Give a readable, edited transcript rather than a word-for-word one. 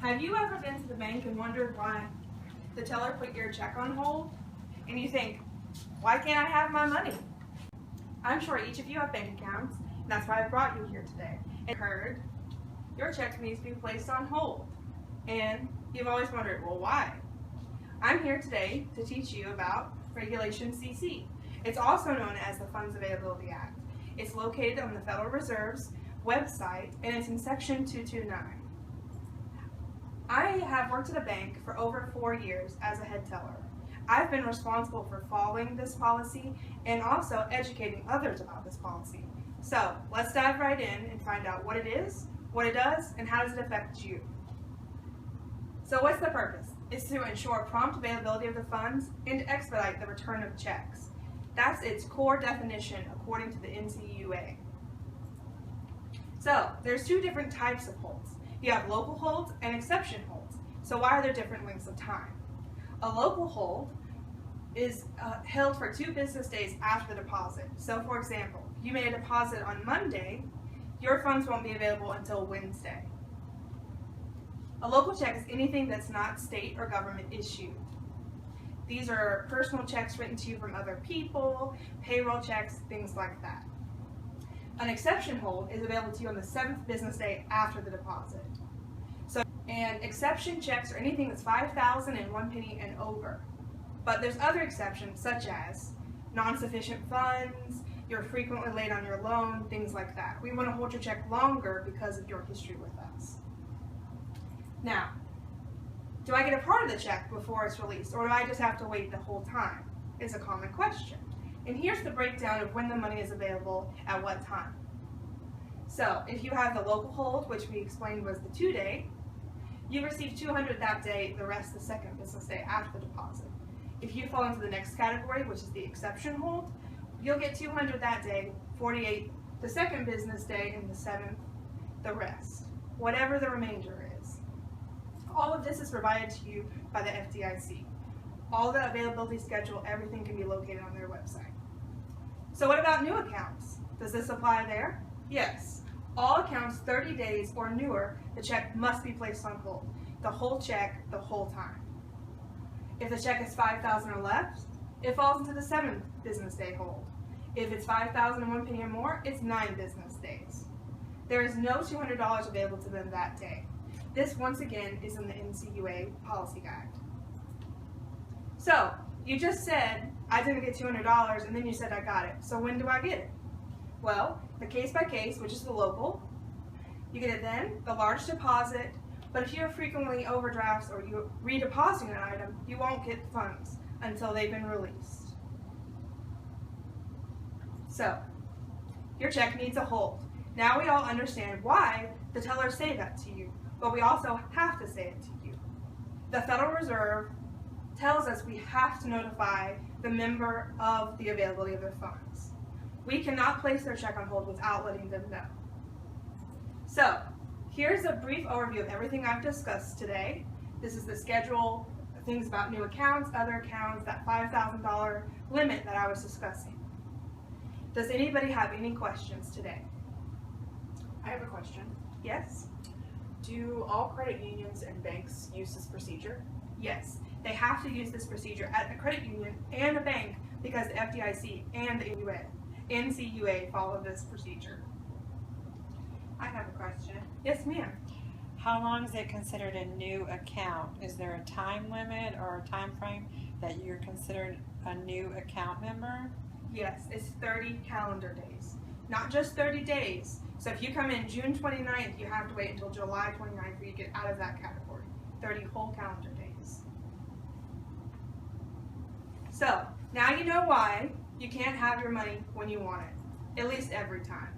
Have you ever been to the bank and wondered why the teller put your check on hold? And you think, why can't I have my money? I'm sure each of you have bank accounts, and that's why I brought you here today. And heard your check needs to be placed on hold. And you've always wondered, well, why? I'm here today to teach you about Regulation CC. It's also known as the Funds Availability Act. It's located on the Federal Reserve's website, and it's in Section 229. I have worked at a bank for over 4 years as a head teller. I've been responsible for following this policy and also educating others about this policy. So let's dive right in and find out what it is, what it does, and how does it affect you. So what's the purpose? It's to ensure prompt availability of the funds and to expedite the return of checks. That's its core definition according to the NCUA. So there's two different types of holds. You have local holds and exception holds. So why are there different lengths of time? A local hold is held for 2 business days after the deposit. So for example, if you made a deposit on Monday, your funds won't be available until Wednesday. A local check is anything that's not state or government issued. These are personal checks written to you from other people, payroll checks, things like that. An exception hold is available to you on the 7th business day after the deposit. And exception checks are anything that's $5,001 and over. But there's other exceptions such as non-sufficient funds, you're frequently late on your loan, things like that. We want to hold your check longer because of your history with us. Now, do I get a part of the check before it's released, or do I just have to wait the whole time? Is a common question. And here's the breakdown of when the money is available at what time. So if you have the local hold, which we explained was the 2-day, you receive $200 that day, the rest the 2nd business day after the deposit. If you fall into the next category, which is the exception hold, you'll get $200 that day, $48 the 2nd business day, and the 7th the rest, whatever the remainder is. All of this is provided to you by the FDIC. All the availability schedule, everything can be located on their website. So what about new accounts? Does this apply there? Yes. All accounts 30 days or newer, the check must be placed on hold. The whole check, the whole time. If the check is $5,000 or less, it falls into the 7th business day hold. If it's $5,001 or more, it's 9 business days. There is no $200 available to them that day. This, once again, is in the NCUA policy guide. So, you just said, I didn't get $200, and then you said I got it. So when do I get it? Well, the case by case, which is the local, you get it then, the large deposit, but if you're frequently overdrafts or you're redepositing an item, you won't get funds until they've been released. So, your check needs a hold. Now we all understand why the tellers say that to you, but we also have to say it to you. The Federal Reserve tells us we have to notify the member of the availability of their funds. We cannot place their check on hold without letting them know. So, here's a brief overview of everything I've discussed today. This is the schedule, things about new accounts, other accounts, that $5,000 limit that I was discussing. Does anybody have any questions today? I have a question. Yes? Do all credit unions and banks use this procedure? Yes. They have to use this procedure at a credit union and a bank because the FDIC and the NCUA follow this procedure. I have a question. Yes, ma'am. How long is it considered a new account? Is there a time limit or a time frame that you're considered a new account member? Yes, it's 30 calendar days, not just 30 days. So if you come in June 29th, you have to wait until July 29th for you to get out of that category. 30 whole calendar days. So now you know why you can't have your money when you want it, at least every time.